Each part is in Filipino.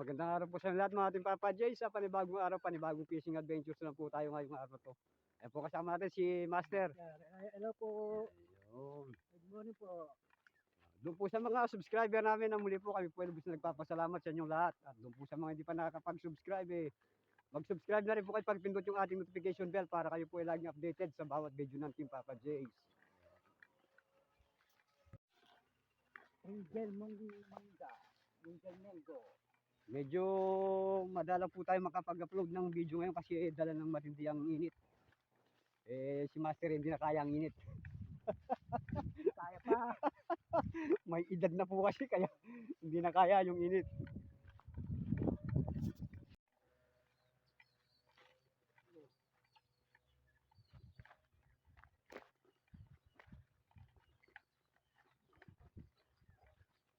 magandang araw po sa lahat mga ating Papa Jay. Sa panibagong araw, panibagong fishing adventures na po tayo ngayong araw to. Ayan po kasama natin si Master. Hello po. Ayun. Good morning po. Doon po sa mga subscriber namin na muli po kami po lubos na nagpapasalamat sa inyong lahat. At doon po sa mga hindi pa nakakapag-subscribe mag-subscribe na rin po kayo pagpindot yung ating notification bell para kayo po ay laging updated sa bawat video ng Team Papa Jays. Angel Mangga. Angel Mango. Medyo madalang po tayo makapag-upload ng video ngayon kasi dala ng matindi ang init. Si Master hindi na kaya ang init. Kaya pa. May edad na po kasi kaya hindi na kaya yung init.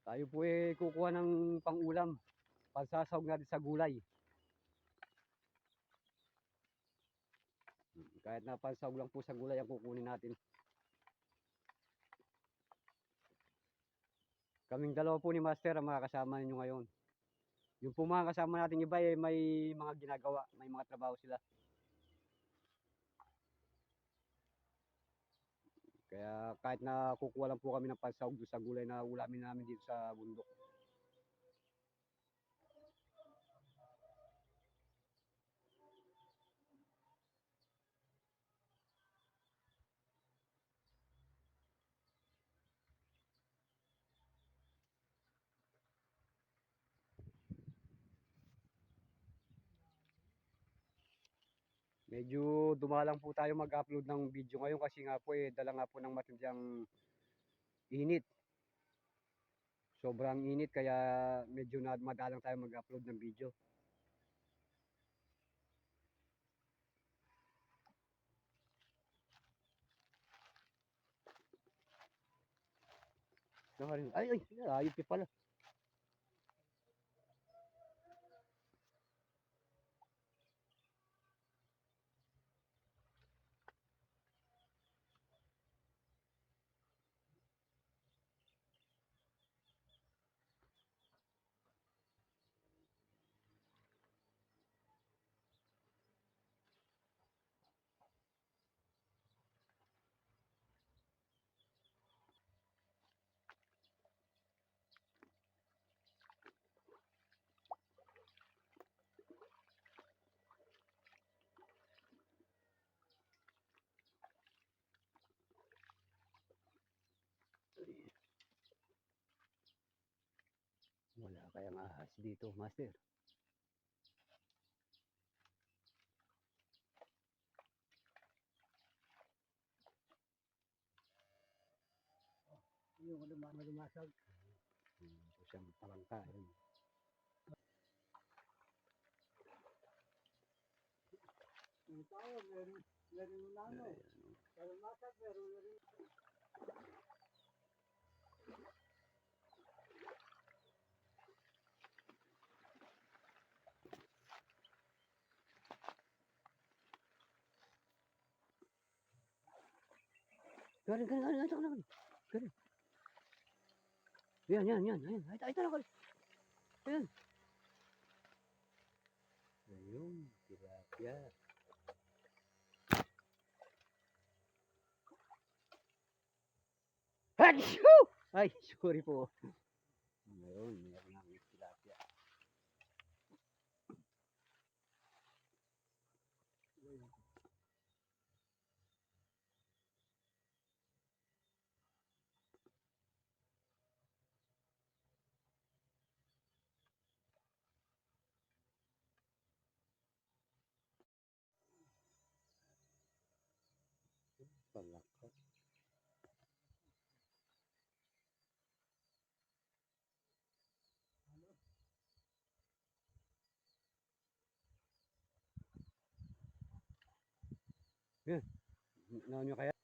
Tayo po kukuha ng pang-ulam, pansasawag natin sa gulay. Kahit na pansawag lang po sa gulay ang kukunin natin. Kaming dalawa po ni Master ang mga kasama ninyo ngayon. Yung po mga kasama natin iba may mga ginagawa, may mga trabaho sila. Kaya kahit na kukuha lang po kami ng pansawag sa gulay na ulamin namin dito sa bundok. Medyo dumalang po tayo mag-upload ng video ngayon kasi nga po dala nga po ng matinding init. Sobrang init kaya medyo madalang tayo mag-upload ng video. Ay, ayop ka pala. Wala kayang ahas dito, Master. Yung lumasag. Ito siyang palangka. Yung tayo, meron yung nano. Pero masag, meron rin. Galing. Yan. Ay, talaga. Ayan. Ayun, tilapia. Achoo! Ay, sorry po. Ayun, meron ng tilapia. Palaka. Yan. Naon nyo kaya?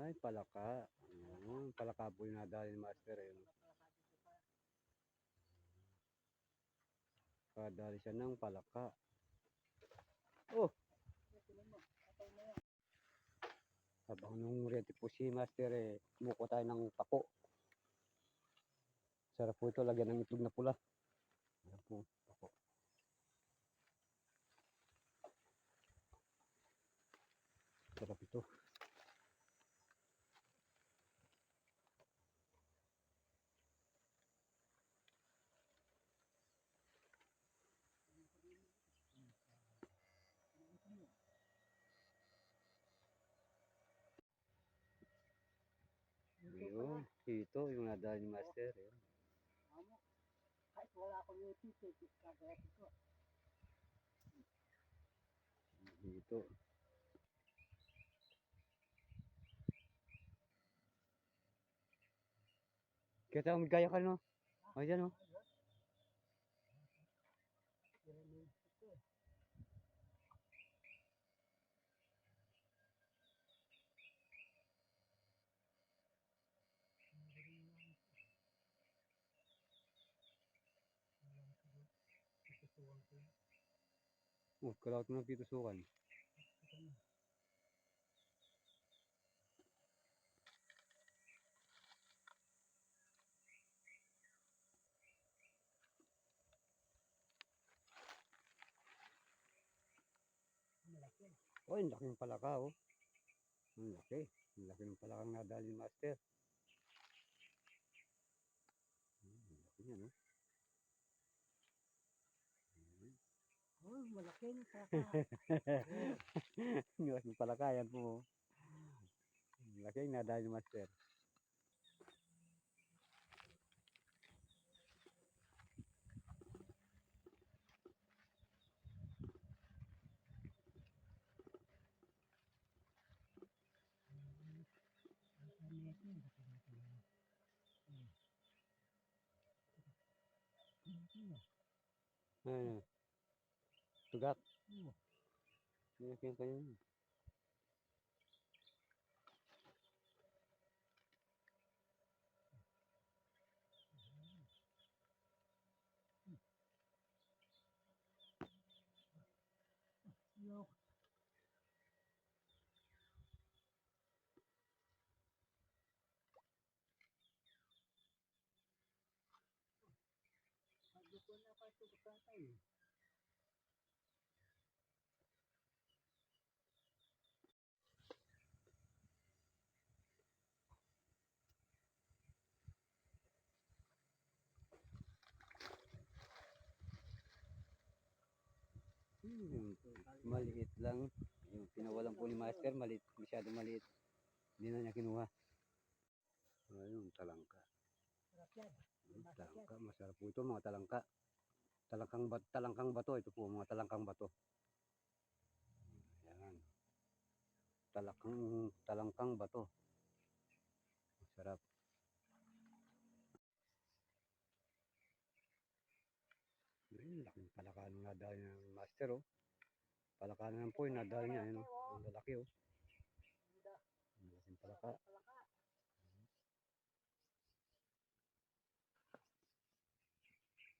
Ay, palaka. Palaka po yung nadali ni Master. Ayun. Kadali siya ng palaka. Oh! Habang nung ready po si Master, kumukuha tayo ng pako. Sarap po ito, lagyan ng itlog na pula. Ayan po, pako. Sarap ito. Ayun, ito yung nadali ni Master. Ayun. Kahit wala akong YouTube, kagaya ito. Dito. Kita ang gaya ka, no? Ayan, no? Oh, kalawat mo ng pitusukan. Oh, ang laki ng palaka, oh. Ang laki. Ang laki ng palakang nadali ni Master. Ang laki niya, no? Oh, malaki na kaka. Ang laki ng palaka, yan po. Oh. Ang laki ng nadali ni Master. Ayun. Tugat. Ang laki ng kanya. Yo. Sabi ko na pa ito katay. Maliit lang. Yung pinawalan po ni Master, maliit. Masyadong maliit. Hindi na niya kinuha. Ayun, talangka. Sarap yan. Talangka, masarap po ito mga talangka. Talangkang bato, ito po mga talangkang bato. Ayan. Talangkang bato. Masarap. Ayun, laking palaka ng nadali ng Master, oh. Palaka na lang po yung nadali niya, ayun, oh. Ang lalaki, oh. Ang laking palaka.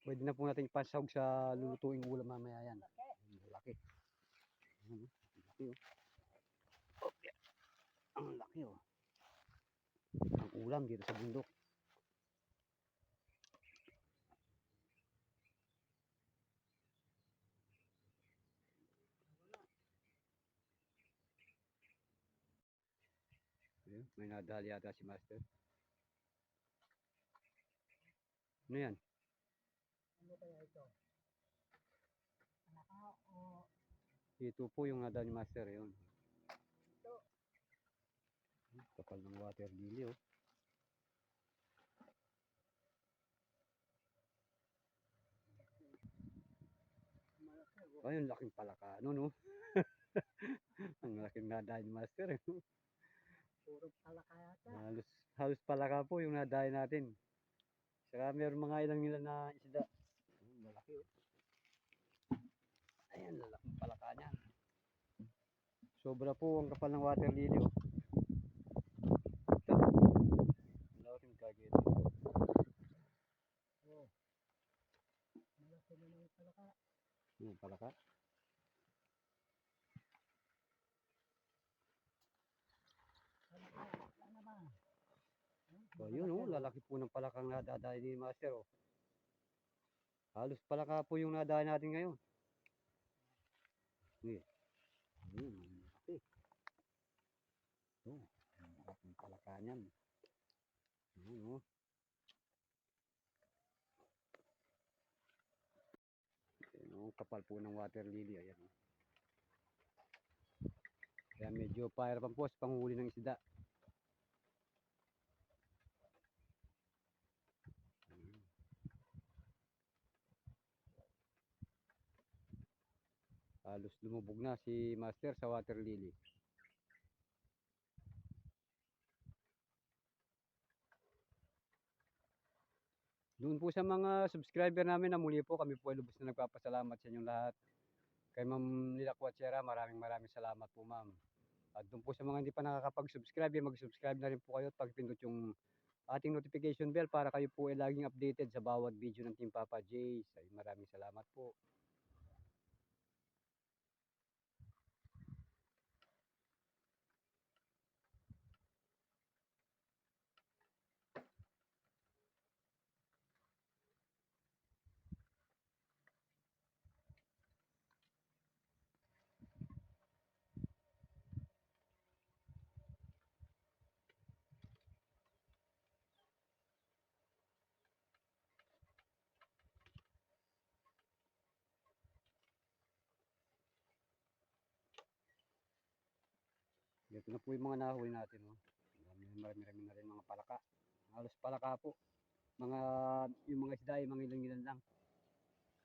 Pwede na po natin ipasahog sa lulutuing ulam mamaya yan. Ang laki. Ang laki, oh. Okay. Ang laki, oh. Ang ulam dito sa bundok. Ayun, may nadali yata si Master. Ano yan? Ano kaya ito? Palaka o Ito po yung nadali ni Master, yun. ito? Kapal ng water lily, oh. Malaki. Ayun, laking palaka, ano, no? Ang laking nadali ni Master, eh. Puro palaka yata. Halos palaka po yung nadali natin. Saka meron mga ilang nila na isda. Ayun, malaki, oh. Ayan, lalaking palaka niya. Sobra po ang kapal ng water lily, oh. So, yun oh, lalaki po ng palakang nadadali ni Master oh. Halos palaka po yung nadali natin ngayon. Sige. Okay. So, ang palaka niyan. Ayun oh. Ayun oh, kapal po ng water lily. Ayan oh. Kaya medyo pahirapan po sa panghuli ng isda. Halos lumubog na si Master sa water lily. Doon po sa mga subscriber namin na muli po, kami po ay lubos na nagpapasalamat sa inyong lahat. Kay Ma'am Lila Cuachera, maraming salamat po ma'am. At doon po sa mga hindi pa nakakapag-subscribe, mag-subscribe na rin po kayo at pagpindot yung ating notification bell para kayo po ay laging updated sa bawat video ng Team Papa Jays. Ay maraming salamat po. Ito na po yung mga nahuli natin. Oh. Marami na rin mga palaka. Halos palaka po. Yung mga isda ay mga ilang-ilan lang.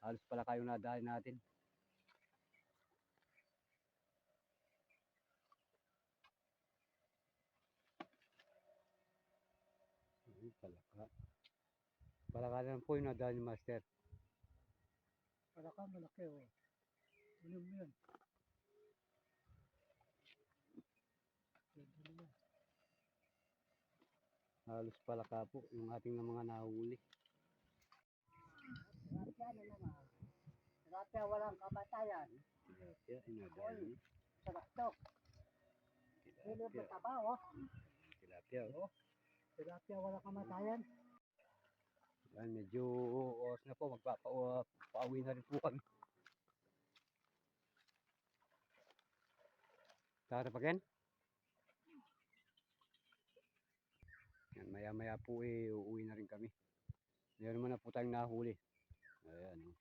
Halos palaka yung nadali natin. Palaka. Palaka lang po yung nadali ni Master. Palaka malaki oh. Ano mo yan? Halos palaka po yung ating mga nahuli. Tilapia na naman. Tilapia walang kamatayan. Tilapia, inadali. Sarap to. Hindi ba taba oh? Tilapia, oh. Tilapia walang kamatayan. Yan, medyo oras na po. Magpapauwi na rin po kami. Tara pa Ken? Yan, maya-maya po uuwi na rin kami. Meron naman na po tayong nahuli. Ayan, oh.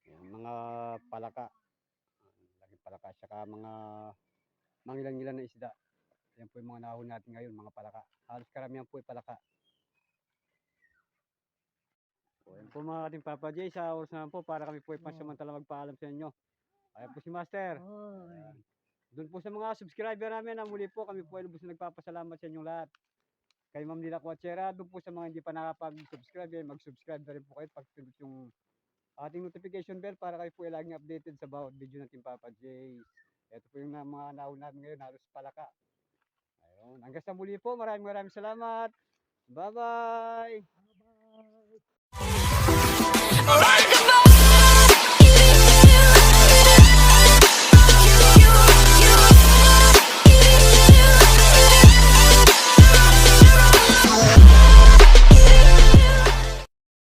Ayan, mga palaka. Laging palaka. Saka mga mangilan-ngilan na isda. Yan po yung mga nahuli natin ngayon, mga palaka. Halos karamihan po ay palaka. So, ayan po mga ating Papa Jay, sa oras naman po para kami po ay pansamantala magpaalam sa inyo. Ayan po si Master. Ayan. Doon po sa mga subscriber namin na muli po kami po ay lubos na nagpapasalamat sa inyong lahat. Kay Ma'am Lila Cuachera, doon po sa mga hindi pa nakapag-subscribe, mag-subscribe na rin po kayo pag-pindot yung ating notification bell para kayo po ay laging updated sa bawat video ng Team Papa Jays. Ito po yung mga nauna namin ngayon, halos palaka. Ayun, hanggang sa muli po, maraming salamat. Bye-bye! Bye-bye.